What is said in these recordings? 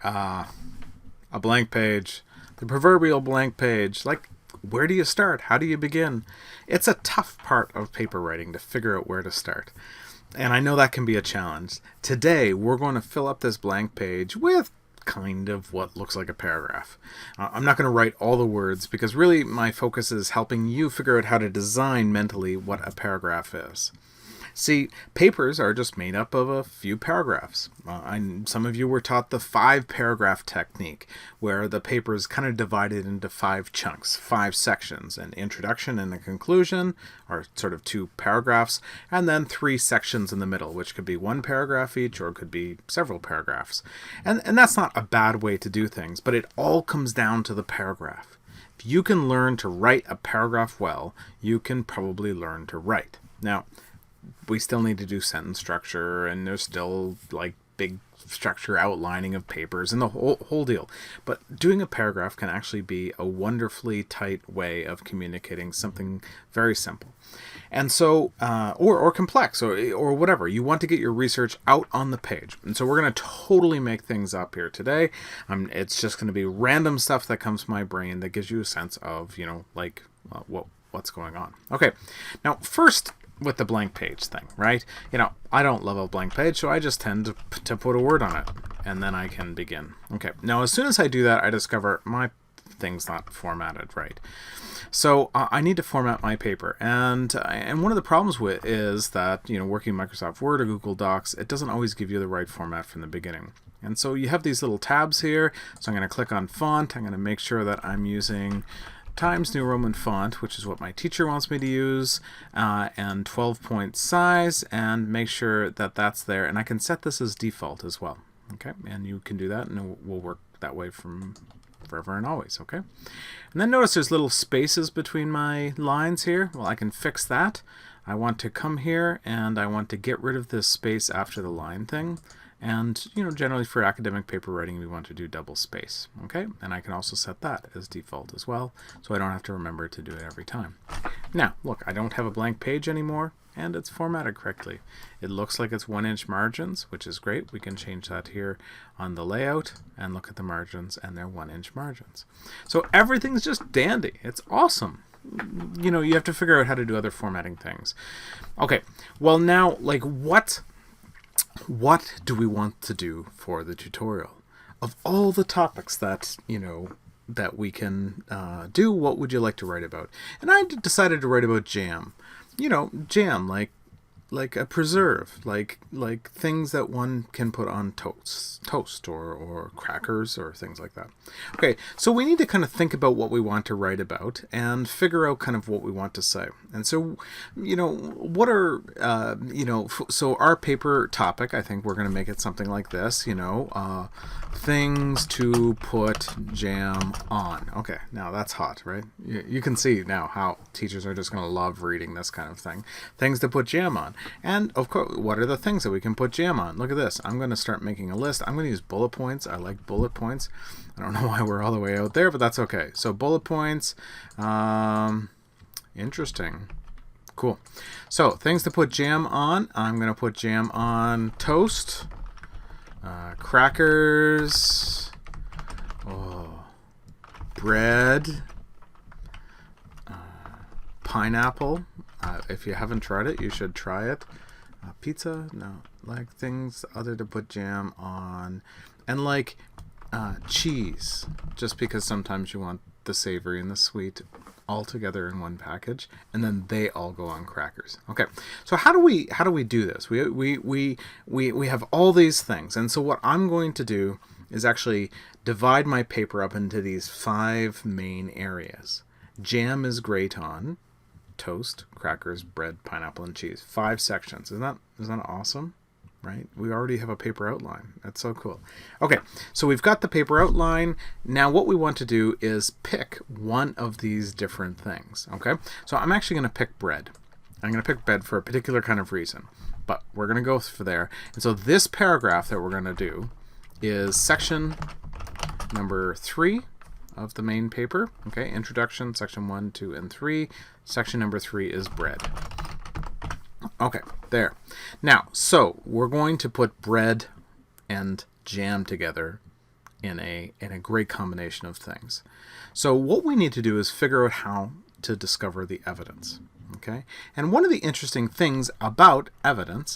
A blank page. The proverbial blank page. Like, where do you start? How do you begin? It's a tough part of paper writing to figure out where to start. And I know that can be a challenge. Today, we're going to fill up this blank page with kind of what looks like a paragraph. I'm not going to write all the words because really my focus is helping you figure out how to design mentally what a paragraph is. See, papers are just made up of a few paragraphs. Some of you were taught the 5-paragraph technique, where the paper is kind of divided into 5 chunks, 5 sections. An introduction and a conclusion are sort of 2 paragraphs, and then 3 sections in the middle, which could be 1 paragraph each or could be several paragraphs. And that's not a bad way to do things, but it all comes down to the paragraph. If you can learn to write a paragraph well, you can probably learn to write. Now, we still need to do sentence structure, and there's still like big structure outlining of papers and the whole deal. But doing a paragraph can actually be a wonderfully tight way of communicating something very simple. And so, or complex, or whatever. You want to get your research out on the page. And so we're going to totally make things up here today. It's just going to be random stuff that comes to my brain that gives you a sense of, what's going on. Okay, now first, with the blank page thing, right? I don't love a blank page, so I just tend to put a word on it, and then I can begin. Okay, now as soon as I do that, I discover my thing's not formatted right. So I need to format my paper, and one of the problems with is that, working Microsoft Word or Google Docs, it doesn't always give you the right format from the beginning. And so you have these little tabs here, so I'm going to click on font. I'm going to make sure that I'm using Times New Roman font, which is what my teacher wants me to use, and 12-point size, and make sure that that's there. And I can set this as default as well. Okay, and you can do that, and it will work that way from forever and always. Okay, and then notice there's little spaces between my lines here. Well, I can fix that. I want to come here, and I want to get rid of this space after the line thing. And, generally for academic paper writing, we want to do double space, okay? And I can also set that as default as well, so I don't have to remember to do it every time. Now, look, I don't have a blank page anymore, and it's formatted correctly. It looks like it's 1-inch margins, which is great. We can change that here on the layout and look at the margins, and they're 1-inch margins. So everything's just dandy. It's awesome. You have to figure out how to do other formatting things. Okay, well now, what do we want to do for the tutorial? Of all the topics that, that we can do, what would you like to write about? And I decided to write about jam. Jam, like a preserve, like things that one can put on toast or crackers or things like that. Okay, so we need to kind of think about what we want to write about and figure out kind of what we want to say. And so, what are, so our paper topic, I think we're going to make it something like this, things to put jam on. Okay, now that's hot, right? You can see now how teachers are just going to love reading this kind of thing. Things to put jam on. And of course, what are the things that we can put jam on? Look at this. I'm going to start making a list. I'm going to use bullet points. I like bullet points. I don't know why we're all the way out there, but that's okay. So bullet points. Interesting. Cool. So things to put jam on. I'm going to put jam on toast, crackers, bread, pineapple. If you haven't tried it, you should try it. Pizza, no. Like things other to put jam on. And cheese, just because sometimes you want the savory and the sweet all together in one package, and then they all go on crackers. Okay, so how do we do this? We have all these things, and so what I'm going to do is actually divide my paper up into these 5 main areas. Jam is great on toast, crackers, bread, pineapple, and cheese. 5 sections. Isn't that awesome? Right? We already have a paper outline. That's so cool. Okay, so we've got the paper outline. Now what we want to do is pick one of these different things. Okay, so I'm actually going to pick bread. I'm going to pick bread for a particular kind of reason, but we're going to go for there. And so this paragraph that we're going to do is section number 3 of the main paper. Okay, introduction, section 1, 2, and 3. Section number 3 is bread. Okay, there. Now, so we're going to put bread and jam together in a great combination of things. So what we need to do is figure out how to discover the evidence. Okay, and one of the interesting things about evidence,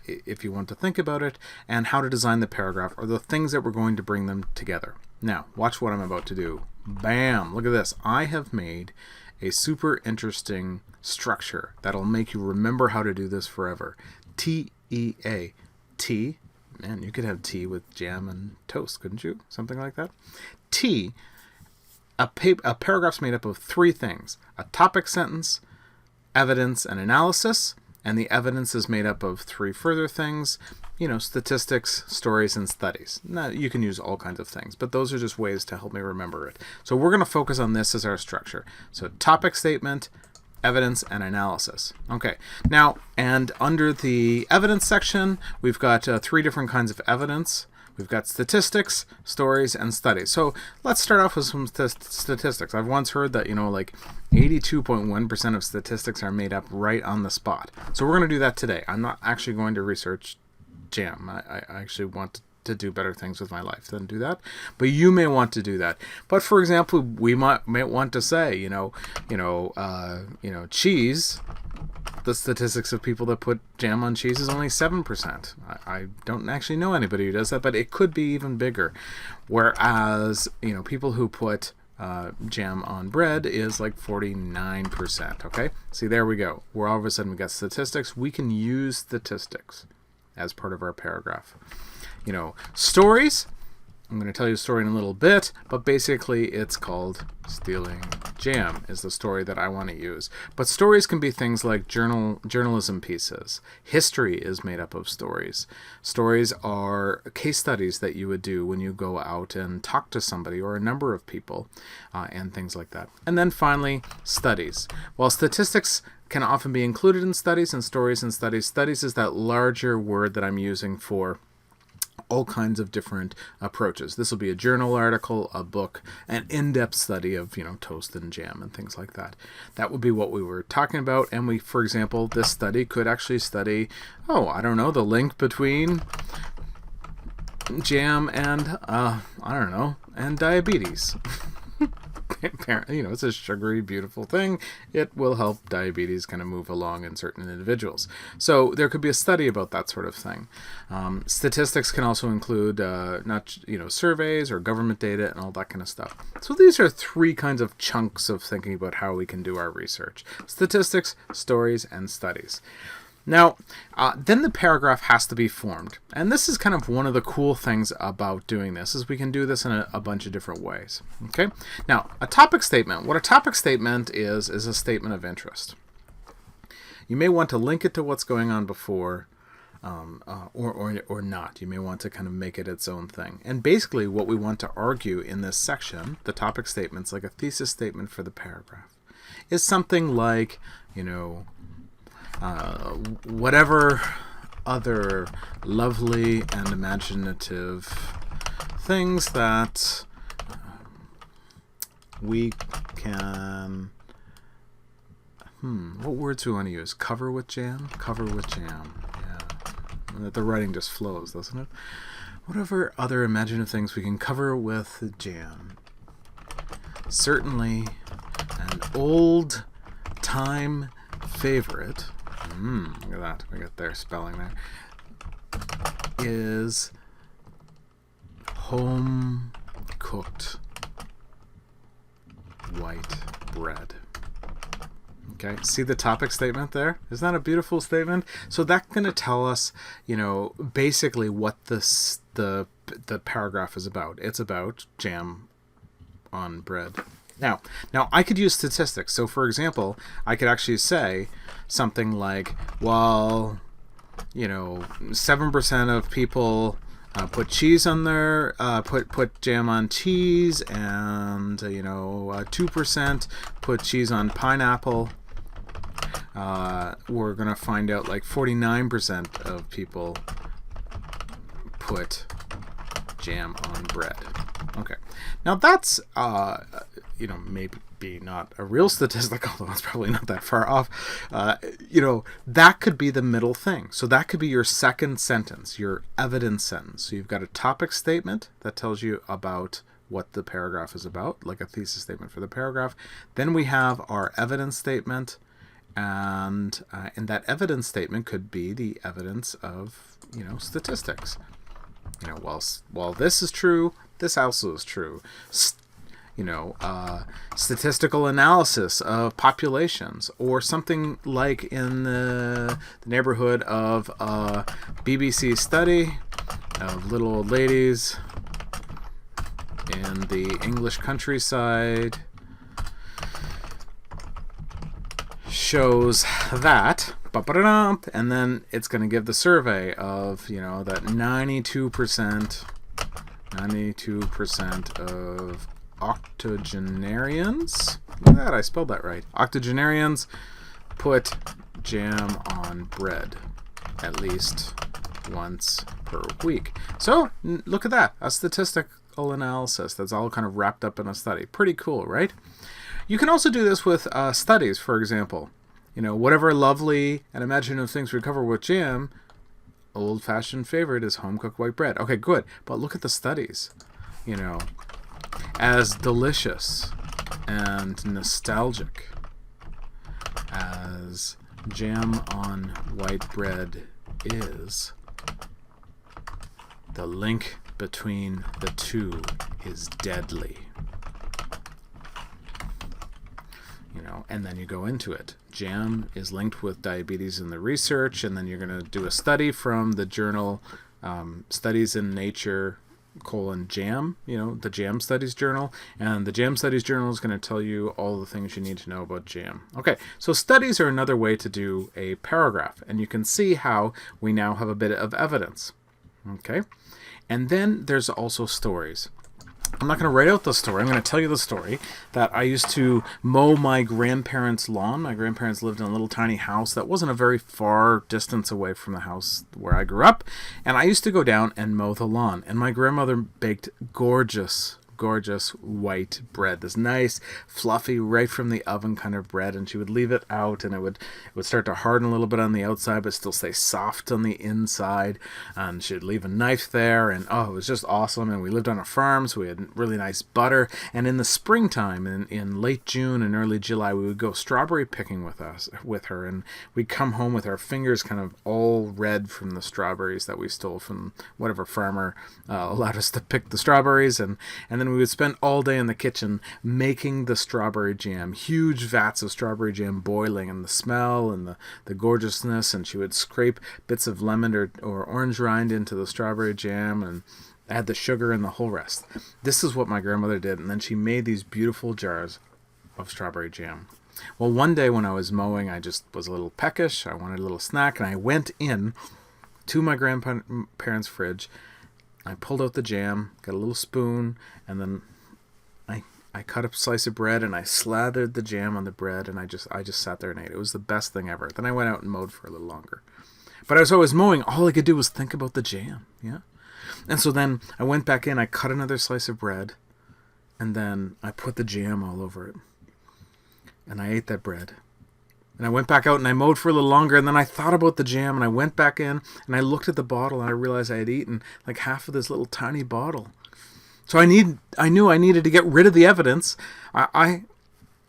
if you want to think about it, and how to design the paragraph, are the things that we're going to bring them together. Now, watch what I'm about to do. Bam! Look at this. I have made a super interesting structure that'll make you remember how to do this forever. TEA. T. Man, you could have tea with jam and toast, couldn't you? Something like that. T. A paragraph's made up of three things: a topic sentence, evidence and analysis, and the evidence is made up of three further things, statistics, stories, and studies. Now, you can use all kinds of things, but those are just ways to help me remember it. So we're going to focus on this as our structure. So topic statement, evidence, and analysis. Okay, now, and under the evidence section, we've got three different kinds of evidence. We've got statistics, stories, and studies. So let's start off with some statistics. I've once heard that, like 82.1% of statistics are made up right on the spot. So we're going to do that today. I'm not actually going to research jam. I actually want to do better things with my life than do that. But you may want to do that. But for example, we might want to say, cheese. The statistics of people that put jam on cheese is only 7%. I don't actually know anybody who does that, but it could be even bigger. Whereas, people who put jam on bread is like 49%. Okay? See, there we go. Where all of a sudden we got statistics. We can use statistics as part of our paragraph. Stories. I'm going to tell you a story in a little bit, but basically it's called Stealing Jam is the story that I want to use. But stories can be things like journalism pieces. History is made up of stories. Stories are case studies that you would do when you go out and talk to somebody or a number of people and things like that. And then finally, studies. While statistics can often be included in studies and stories and studies, studies is that larger word that I'm using for all kinds of different approaches. This will be a journal article, a book, an in-depth study of, toast and jam and things like that. That would be what we were talking about. And for example, this study could actually study, the link between jam and, and diabetes. It's a sugary, beautiful thing. It will help diabetes kind of move along in certain individuals. So there could be a study about that sort of thing. Statistics can also include surveys or government data and all that kind of stuff. So these are three kinds of chunks of thinking about how we can do our research: statistics, stories, and studies. Now, then the paragraph has to be formed. And this is kind of one of the cool things about doing this, is we can do this in a bunch of different ways. Okay? Now, a topic statement. What a topic statement is a statement of interest. You may want to link it to what's going on before, or not. You may want to kind of make it its own thing. And basically what we want to argue in this section, the topic statements, like a thesis statement for the paragraph, is something like, whatever other lovely and imaginative things that we can... what words do we want to use? Cover with jam? Cover with jam. Yeah. The writing just flows, doesn't it? Whatever other imaginative things we can cover with jam. Certainly an old-time favorite... look at that. We got their spelling there. Is home-cooked white bread. Okay, see the topic statement there? Isn't that a beautiful statement? So that's going to tell us, basically what the paragraph is about. It's about jam on bread. Now I could use statistics. So for example, I could actually say something like, 7% of people put cheese on their put jam on cheese, and 2% put cheese on pineapple. We're gonna find out like 49% of people put jam on bread. Okay. Now that's, maybe not a real statistic, although it's probably not that far off. That could be the middle thing. So that could be your second sentence, your evidence sentence. So you've got a topic statement that tells you about what the paragraph is about, like a thesis statement for the paragraph. Then we have our evidence statement, and that evidence statement could be the evidence of, statistics. While this is true, this also is true. Statistical analysis of populations, or something like in the neighborhood of a BBC study of little old ladies in the English countryside shows that, and then it's going to give the survey of, that 92% of octogenarians, look at that, I spelled that right, octogenarians put jam on bread at least once per week. So look at that, a statistical analysis that's all kind of wrapped up in a study. Pretty cool, right? You can also do this with studies, for example. Whatever lovely and imaginative things we cover with jam, old-fashioned favorite is home-cooked white bread. Okay, good. But look at the studies. As delicious and nostalgic as jam on white bread is, the link between the two is deadly. And then you go into it. Jam is linked with diabetes in the research, and then you're going to do a study from the journal Studies in Nature, jam, the Jam Studies Journal, and the Jam Studies Journal is going to tell you all the things you need to know about jam. Okay, so studies are another way to do a paragraph, and you can see how we now have a bit of evidence. Okay, and then there's also stories. I'm not going to write out the story. I'm going to tell you the story that I used to mow my grandparents' lawn. My grandparents lived in a little tiny house that wasn't a very far distance away from the house where I grew up. And I used to go down and mow the lawn. And my grandmother baked gorgeous white bread, this nice fluffy right from the oven kind of bread, and she would leave it out, and it would start to harden a little bit on the outside but still stay soft on the inside, and she'd leave a knife there, and it was just awesome. And we lived on a farm, so we had really nice butter. And in the springtime, in late June and early July, we would go strawberry picking with her, and we'd come home with our fingers kind of all red from the strawberries that we stole from whatever farmer allowed us to pick the strawberries, and then we would spend all day in the kitchen making the strawberry jam, huge vats of strawberry jam boiling, and the smell and the gorgeousness, and she would scrape bits of lemon or orange rind into the strawberry jam and add the sugar and the whole rest. This is what my grandmother did, and then she made these beautiful jars of strawberry jam. Well, one day when I was mowing, I just was a little peckish. I wanted a little snack, and I went in to my grandparents' fridge. I pulled out the jam, got a little spoon, and then I cut a slice of bread, and I slathered the jam on the bread, and I just sat there and ate. It was the best thing ever. Then I went out and mowed for a little longer. But as I was mowing, all I could do was think about the jam, yeah? And so then I went back in, I cut another slice of bread, and then I put the jam all over it. And I ate that bread. And I went back out and I mowed for a little longer, and then I thought about the jam, and I went back in and I looked at the bottle, and I realized I had eaten like half of this little tiny bottle. So I knew I needed to get rid of the evidence. I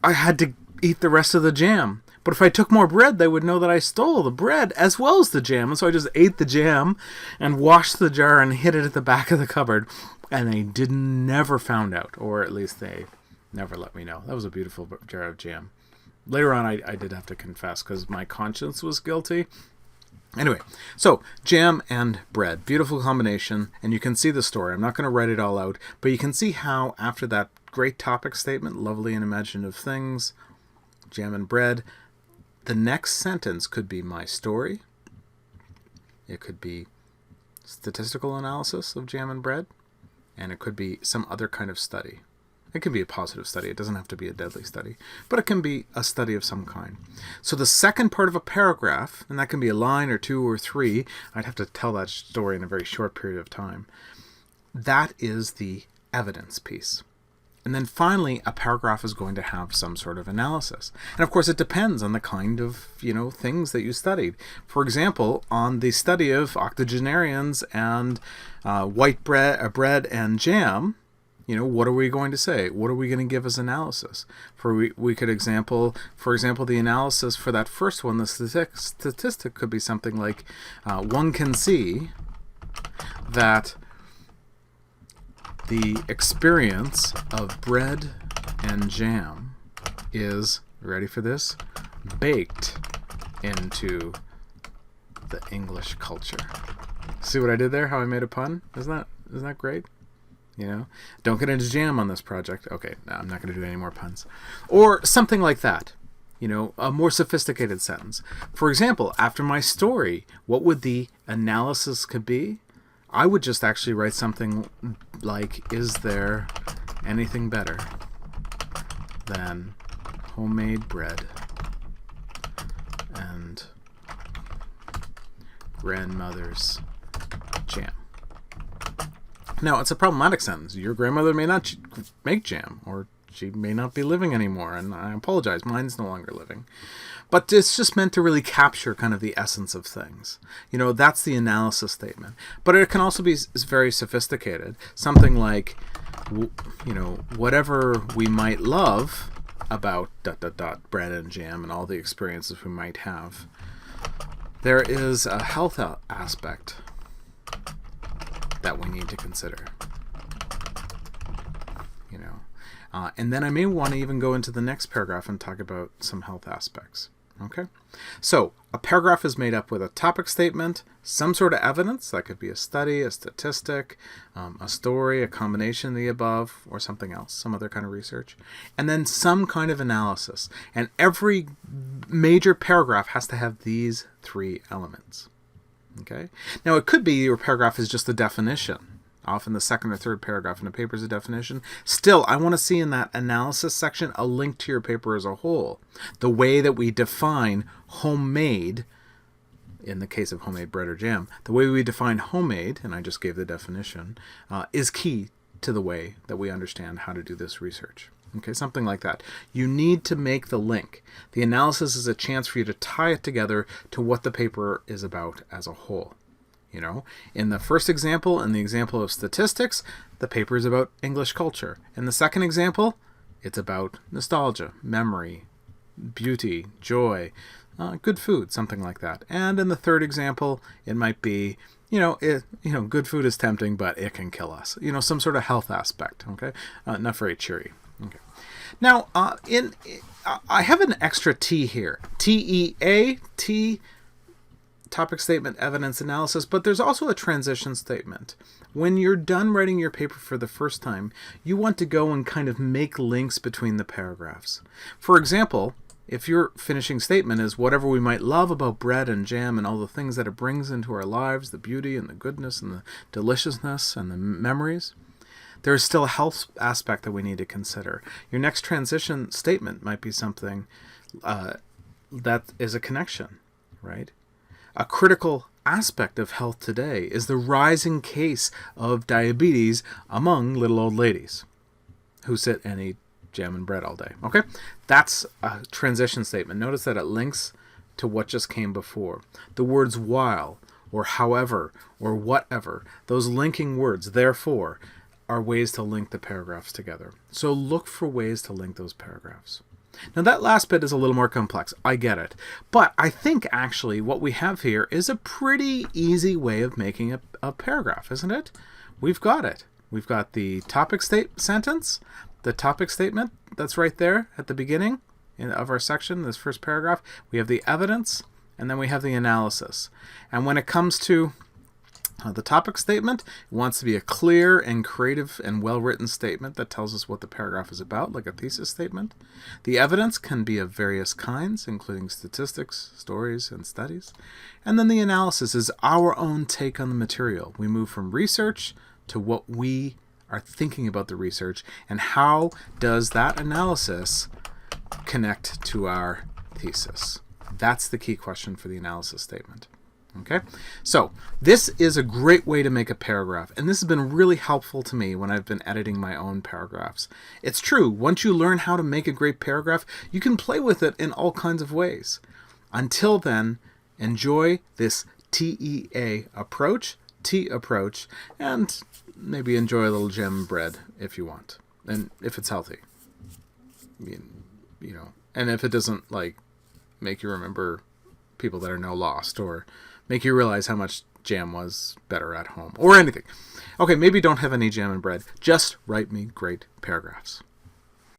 had to eat the rest of the jam. But if I took more bread, they would know that I stole the bread as well as the jam. And so I just ate the jam and washed the jar and hid it at the back of the cupboard. And they never found out, or at least they never let me know. That was a beautiful jar of jam. Later on, I did have to confess because my conscience was guilty. Anyway, so jam and bread, beautiful combination, and you can see the story. I'm not going to write it all out, but you can see how after that great topic statement, lovely and imaginative things, jam and bread, the next sentence could be my story. It could be statistical analysis of jam and bread, and it could be some other kind of study. It can be a positive study. It doesn't have to be a deadly study, but it can be a study of some kind. So the second part of a paragraph, and that can be a line or two or three, I'd have to tell that story in a very short period of time. that is the evidence piece. And then finally, a paragraph is going to have some sort of analysis. And of course, it depends on the kind of, things that you studied. For example, on the study of octogenarians and white bread and jam, what are we going to say? What are we going to give as analysis? For example, the analysis for that first one, the statistic could be something like, one can see that the experience of bread and jam is, ready for this, baked into the English culture. See what I did there? How I made a pun? Isn't that great? Don't get into jam on this project. Okay, no, I'm not going to do any more puns. Or something like that. A more sophisticated sentence. For example, after my story, what would the analysis could be? I would just actually write something like, is there anything better than homemade bread and grandmother's jam? Now, it's a problematic sentence. Your grandmother may not make jam, or she may not be living anymore, and I apologize, mine's no longer living. But it's just meant to really capture kind of the essence of things. That's the analysis statement. But it can also be very sophisticated. Something like, whatever we might love about ... bread and jam and all the experiences we might have, there is a health aspect that we need to consider. And then I may want to even go into the next paragraph and talk about some health aspects. Okay? So, a paragraph is made up with a topic statement, some sort of evidence, that could be a study, a statistic, a story, a combination of the above, or something else, some other kind of research, and then some kind of analysis. And every major paragraph has to have these three elements. Okay? Now, it could be your paragraph is just a definition. Often the second or third paragraph in a paper is a definition. Still, I want to see in that analysis section a link to your paper as a whole. The way that we define homemade, in the case of homemade bread or jam, the way we define homemade, and I just gave the definition, is key to the way that we understand how to do this research. Okay, something like that. You need to make the link. The analysis is a chance for you to tie it together to what the paper is about as a whole. In the first example, in the example of statistics, the paper is about English culture. In the second example, it's about nostalgia, memory, beauty, joy, good food, something like that. And in the third example, it might be, good food is tempting, but it can kill us. Some sort of health aspect. Okay, not very cheery. Okay. Now, I have an extra T here. TEA, topic statement, evidence, analysis, but there's also a transition statement. When you're done writing your paper for the first time, you want to go and kind of make links between the paragraphs. For example, if your finishing statement is whatever we might love about bread and jam and all the things that it brings into our lives, the beauty and the goodness and the deliciousness and the memories, there's still a health aspect that we need to consider. Your next transition statement might be something that is a connection, right? A critical aspect of health today is the rising case of diabetes among little old ladies who sit and eat jam and bread all day. Okay? That's a transition statement. Notice that it links to what just came before. The words while, or however, or whatever, those linking words, therefore, are ways to link the paragraphs together. So look for ways to link those paragraphs. Now that last bit is a little more complex, I get it. But I think actually what we have here is a pretty easy way of making a paragraph, isn't it? We've got it. We've got the topic sentence, the topic statement that's right there at the beginning of our section, this first paragraph. We have the evidence, and then we have the analysis. And when it comes to the topic statement, it wants to be a clear and creative and well-written statement that tells us what the paragraph is about, like a thesis statement. The evidence can be of various kinds, including statistics, stories, and studies. And then the analysis is our own take on the material. We move from research to what we are thinking about the research, and how does that analysis connect to our thesis? That's the key question for the analysis statement. Okay, so this is a great way to make a paragraph, and this has been really helpful to me when I've been editing my own paragraphs. It's true, once you learn how to make a great paragraph, you can play with it in all kinds of ways. Until then, enjoy this TEA approach, T approach, and maybe enjoy a little jam bread if you want, and if it's healthy. And if it doesn't, like, make you remember people that are now lost, or make you realize how much jam was better at home, or anything. Okay, maybe don't have any jam and bread. Just write me great paragraphs.